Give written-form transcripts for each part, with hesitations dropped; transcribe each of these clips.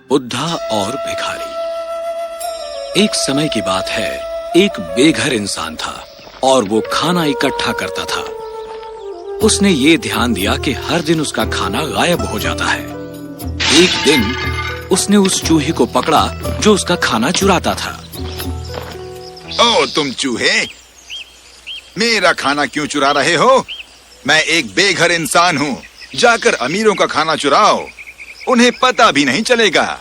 बुद्धा और भिखारी। एक समय की बात है, एक बेघर इंसान था और वो खाना इकट्ठा करता था। उसने ये ध्यान दिया कि हर दिन उसका खाना गायब हो जाता है। एक दिन उसने उस चूहे को पकड़ा जो उसका खाना चुराता था। ओ तुम चूहे, मेरा खाना क्यों चुरा रहे हो? मैं एक बेघर इंसान हूँ। जाकर अमीरों का खाना चुराओ, उन्हें पता भी नहीं चलेगा।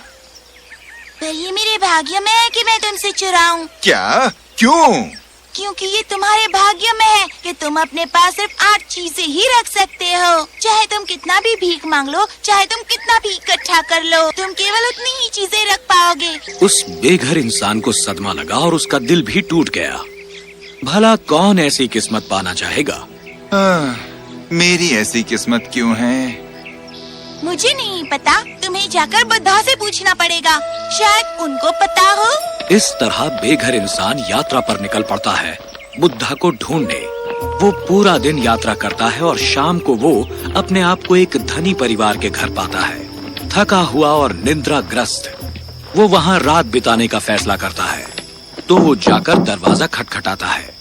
पर ये मेरे भाग्य में है कि मैं तुमसे चुराऊं। क्या? क्यों? क्योंकि ये तुम्हारे भाग्य में है कि तुम अपने पास सिर्फ 8 चीजें ही रख सकते हो। चाहे तुम कितना भी भीख मांग लो, चाहे तुम कितना भी इकट्ठा कर लो, तुम केवल उतनी ही चीजें रख पाओगे। उस बेघर इंसान को सदमा लगा और उसका दिल भी टूट गया। भला कौन ऐसी किस्मत पाना चाहेगा? मेरी ऐसी किस्मत क्यों है? मुझे नहीं पता, तुम्हें जाकर बुद्धा से पूछना पड़ेगा, शायद उनको पता हो। इस तरह बेघर इंसान यात्रा पर निकल पड़ता है बुद्धा को ढूंढने। वो पूरा दिन यात्रा करता है और शाम को वो अपने आप को एक धनी परिवार के घर पाता है। थका हुआ और निद्राग्रस्त वो वहाँ रात बिताने का फैसला करता है। तो वो जाकर दरवाजा खटखटाता है।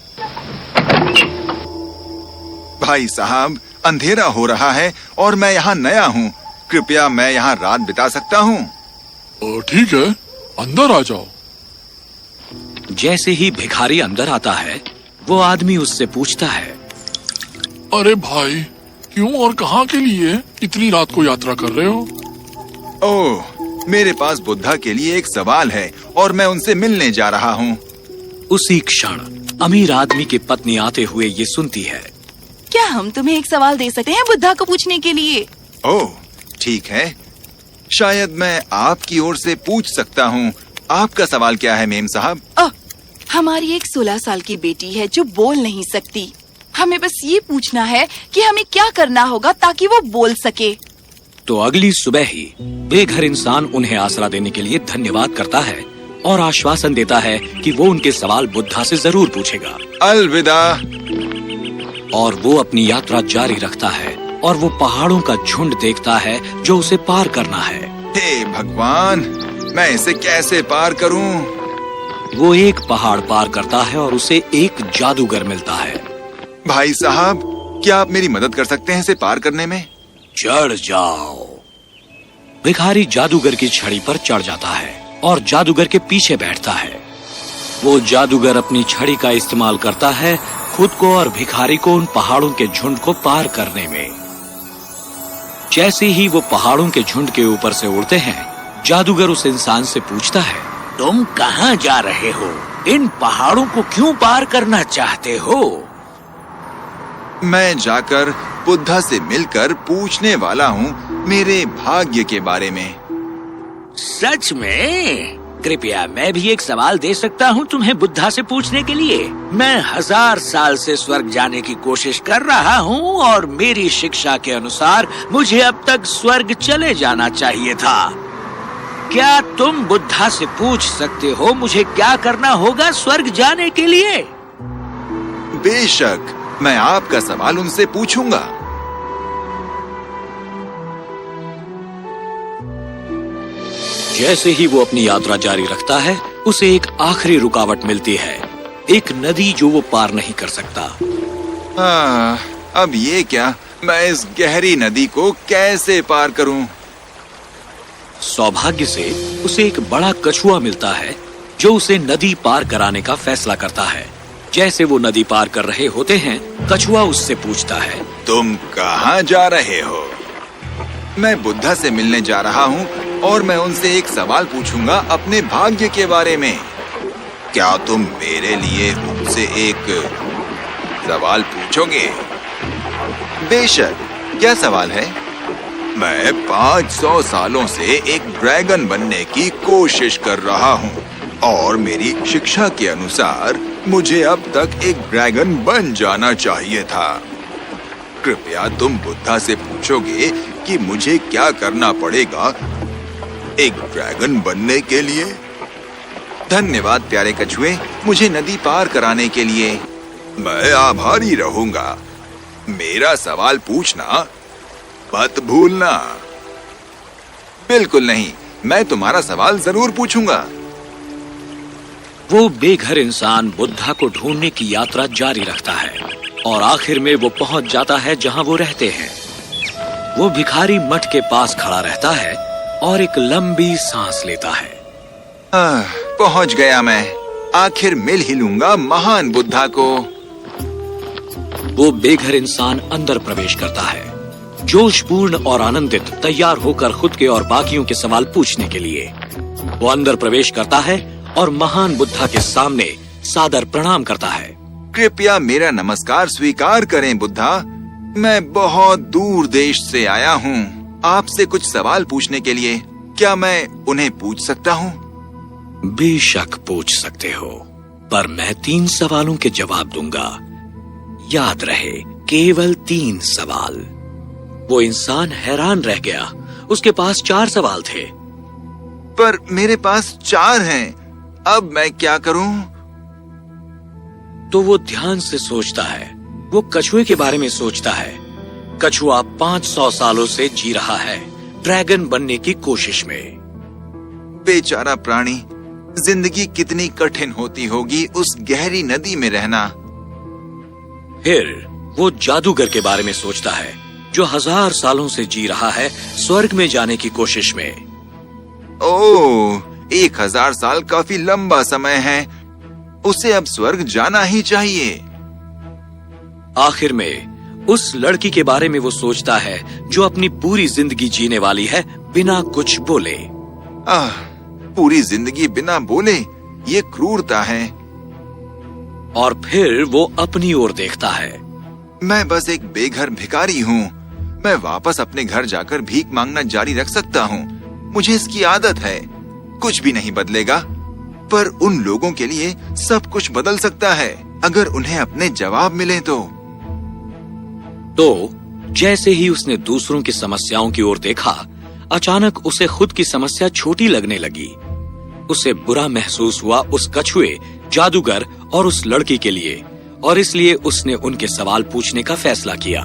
भाई साहब, अंधेरा हो रहा है और मैं यहाँ नया हूँ। कृपया मैं यहाँ रात बिता सकता हूँ? ठीक है, अंदर आ जाओ। जैसे ही भिखारी अंदर आता है, वो आदमी उससे पूछता है, अरे भाई, क्यों और कहाँ के लिए इतनी रात को यात्रा कर रहे हो? ओह, मेरे पास बुद्धा के लिए एक सवाल है और मैं उनसे मिलने जा रहा हूँ। उसी क्षण अमीर आदमी की पत्नी आते हुए ये सुनती है, क्या हम तुम्हें एक सवाल दे सकते हैं बुद्धा को पूछने के लिए? ओह, ठीक है। शायद मैं आपकी ओर से पूछ सकता हूँ। आपका सवाल क्या है मेम साहब? हमारी एक 16 साल की बेटी है जो बोल नहीं सकती। हमें बस ये पूछना है कि हमें क्या करना होगा ताकि वो बोल सके। तो अगली सुबह ही बेघर इंसान उन्हें आसरा देने के लिए धन्यवाद करता है और आश्वासन देता है कि वो उनके सवाल बुद्धा से जरूर पूछेगा। अलविदा। और वो अपनी यात्रा जारी रखता है और वो पहाड़ों का झुंड देखता है जो उसे पार करना है। हे भगवान, मैं इसे कैसे पार करूं? वो एक पहाड़ पार करता है और उसे एक जादूगर मिलता है। भाई साहब, क्या आप मेरी मदद कर सकते हैं इसे पार करने में? चढ़ जाओ। भिखारी जादूगर की छड़ी पर चढ़ जाता है और जादूगर के पीछे बैठता है। वो जादूगर अपनी छड़ी का इस्तेमाल करता है खुद को और भिखारी को उन पहाड़ों के झुंड को पार करने में। जैसे ही वो पहाड़ों के झुंड के ऊपर से उड़ते हैं, जादूगर उस इंसान से पूछता है, तुम कहाँ जा रहे हो? इन पहाड़ों को क्यों पार करना चाहते हो? मैं जाकर बुद्धा से मिलकर पूछने वाला हूँ मेरे भाग्य के बारे में। सच में? कृपया मैं भी एक सवाल दे सकता हूँ तुम्हें बुद्धा से पूछने के लिए? मैं 1000 साल से स्वर्ग जाने की कोशिश कर रहा हूँ और मेरी शिक्षा के अनुसार मुझे अब तक स्वर्ग चले जाना चाहिए था। क्या तुम बुद्धा से पूछ सकते हो मुझे क्या करना होगा स्वर्ग जाने के लिए? बेशक, मैं आपका सवाल उनसे पूछूंगा। जैसे ही वो अपनी यात्रा जारी रखता है, उसे एक आखिरी रुकावट मिलती है, एक नदी जो वो पार नहीं कर सकता। अब ये क्या? मैं इस गहरी नदी को कैसे पार करूं? सौभाग्य से उसे एक बड़ा कछुआ मिलता है जो उसे नदी पार कराने का फैसला करता है। जैसे वो नदी पार कर रहे होते हैं, कछुआ उससे पूछता है, तुम कहाँ जा रहे हो? मैं बुद्धा से मिलने जा रहा हूँ और मैं उनसे एक सवाल पूछूंगा अपने भाग्य के बारे में। क्या तुम मेरे लिए उनसे एक सवाल पूछोगे? बेशक। क्या सवाल है? मैं 500 सालों से एक ड्रैगन बनने की कोशिश कर रहा हूँ और मेरी शिक्षा के अनुसार मुझे अब तक एक ड्रैगन बन जाना चाहिए था। कृपया तुम बुद्धा से पूछोगे कि मुझे क्या करना पड़ेगा एक ड्रैगन बनने के लिए। धन्यवाद प्यारे कछुए, मुझे नदी पार कराने के लिए। मैं आभारी रहूंगा। मेरा सवाल पूछना मत भूलना। बिल्कुल नहीं, मैं तुम्हारा सवाल जरूर पूछूंगा। वो बेघर इंसान बुद्धा को ढूंढने की यात्रा जारी रखता है और आखिर में वो पहुंच जाता है जहां वो रहते हैं। वो भिखारी मठ के पास खड़ा रहता है और एक लंबी सांस लेता है। पहुंच गया मैं। आखिर मिल ही लूंगा महान बुद्धा को। वो बेघर इंसान अंदर प्रवेश करता है, जोशपूर्ण और आनंदित, तैयार होकर खुद के और बाकियों के सवाल पूछने के लिए। वो अंदर प्रवेश करता है और महान बुद्धा के सामने सादर प्रणाम करता है। कृपया मेरा नमस्कार स्वीकार करें बुद्धा। मैं बहुत दूर देश से आया हूँ आपसे कुछ सवाल पूछने के लिए। क्या मैं उन्हें पूछ सकता हूँ? बेशक पूछ सकते हो, पर मैं 3 सवालों के जवाब दूंगा। याद रहे, केवल 3 सवाल। वो इंसान हैरान रह गया। उसके पास 4 सवाल थे। पर मेरे पास 4 हैं। अब मैं क्या करूं? तो वो ध्यान से सोचता है। वो कछुए के बारे में सोचता है। कछुआ 500 सालों से जी रहा है, ड्रैगन बनने की कोशिश में। बेचारा प्राणी, जिंदगी कितनी कठिन होती होगी उस गहरी नदी में रहना। फिर वो जादूगर के बारे में सोचता है, जो 1000 सालों से जी रहा है स्वर्ग में जाने की कोशिश में। ओह, 1000 साल काफी लंबा समय है। उसे अब स्वर्ग जाना ही चाहिए। आखिर में उस लड़की के बारे में वो सोचता है, जो अपनी पूरी जिंदगी जीने वाली है बिना कुछ बोले। पूरी जिंदगी बिना बोले, ये क्रूरता है। और फिर वो अपनी ओर देखता है। मैं बस एक बेघर भिखारी हूँ। मैं वापस अपने घर जाकर भीख मांगना जारी रख सकता हूँ। मुझे इसकी आदत है। कुछ भी नहीं बदलेगा, पर उन लोगों के लिए सब कुछ बदल सकता है अगर उन्हें अपने जवाब मिले तो जैसे ही उसने दूसरों की समस्याओं की ओर देखा, अचानक उसे खुद की समस्या छोटी लगने लगी। उसे बुरा महसूस हुआ उस कछुए, जादूगर और उस लड़की के लिए, और इसलिए उसने उनके सवाल पूछने का फैसला किया।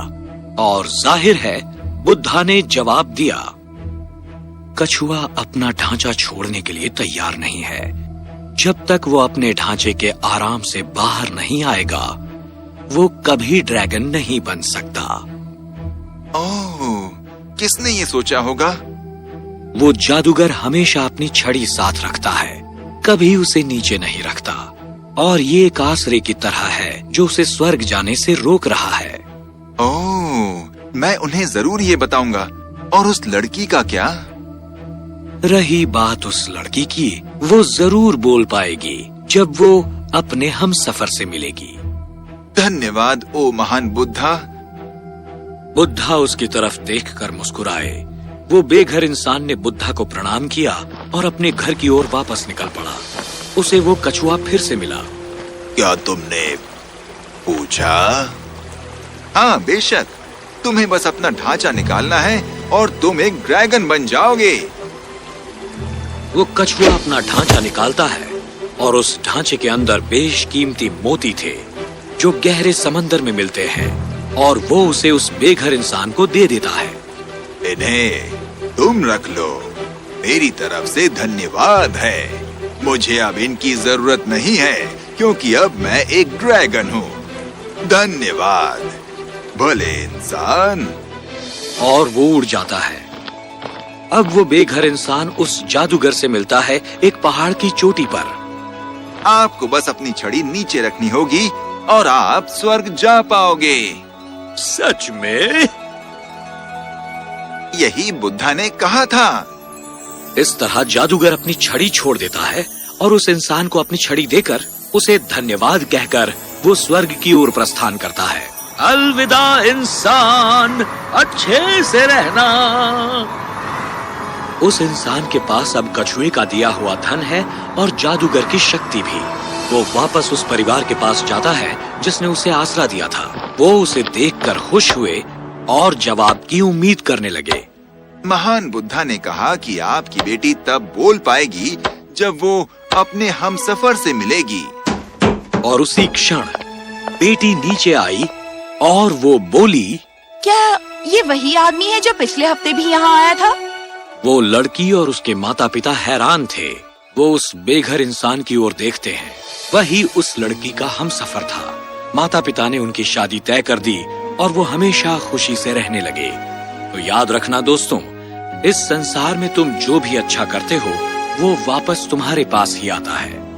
और जाहिर है बुद्धा ने जवाब दिया। कछुआ अपना ढांचा छोड़ने के लिए तैयार नहीं है। जब तक वो अपने ढांचे के आराम से बाहर नहीं आएगा, वो कभी ड्रैगन नहीं बन सकता। ओह, किसने ये सोचा होगा? वो जादूगर हमेशा अपनी छड़ी साथ रखता है, कभी उसे नीचे नहीं रखता, और ये एक आसरे की तरह है जो उसे स्वर्ग जाने से रोक रहा है। ओह, मैं उन्हें जरूर ये बताऊंगा। और उस लड़की का क्या? रही बात उस लड़की की, वो जरूर बोल पाएगी जब वो अपने हमसफर से मिलेगी। धन्यवाद ओ महान बुद्धा। बुद्धा उसकी तरफ देखकर मुस्कुराए। वो बेघर इंसान ने बुद्धा को प्रणाम किया और अपने घर की ओर वापस निकल पड़ा। उसे वो कछुआ फिर से मिला। क्या तुमने पूछा? हाँ बेशक, तुम्हें बस अपना ढांचा निकालना है और तुम एक ड्रैगन बन जाओगे। वो कछुआ अपना ढांचा निकालता है और उस ढांचे के अंदर बेशकीमती मोती थे जो गहरे समंदर में मिलते हैं, और वो उसे उस बेघर इंसान को दे देता है। इन्हें तुम रख लो। मेरी तरफ से धन्यवाद है। मुझे अब इनकी जरूरत नहीं है क्योंकि अब मैं एक ड्रैगन हूँ। धन्यवाद भले इंसान। और वो उड़ जाता है। अब वो बेघर इंसान उस जादूगर से मिलता है एक पहाड़ की चोटी पर। आपको बस अपनी छड़ी नीचे रखनी होगी और आप स्वर्ग जा पाओगे। सच में? यही बुद्धा ने कहा था। इस तरह जादूगर अपनी छड़ी छोड़ देता है और उस इंसान को अपनी छड़ी देकर उसे धन्यवाद कहकर वो स्वर्ग की ओर प्रस्थान करता है। अलविदा इंसान, अच्छे से रहना। उस इंसान के पास अब कछुए का दिया हुआ धन है और जादूगर की शक्ति भी। वो वापस उस परिवार के पास जाता है जिसने उसे आसरा दिया था। वो उसे देखकर खुश हुए और जवाब की उम्मीद करने लगे। महान बुद्धा ने कहा कि आपकी बेटी तब बोल पाएगी जब वो अपने हमसफर से मिलेगी। और उसी क्षण बेटी नीचे आई और वो बोली, क्या ये वही आदमी है जो पिछले हफ्ते भी यहाँ आया था? वो लड़की और उसके माता पिता हैरान थे। वो उस बेघर इंसान की ओर देखते हैं। वही उस लड़की का हमसफर था। माता पिता ने उनकी शादी तय कर दी और वो हमेशा खुशी से रहने लगे। तो याद रखना दोस्तों, इस संसार में तुम जो भी अच्छा करते हो वो वापस तुम्हारे पास ही आता है।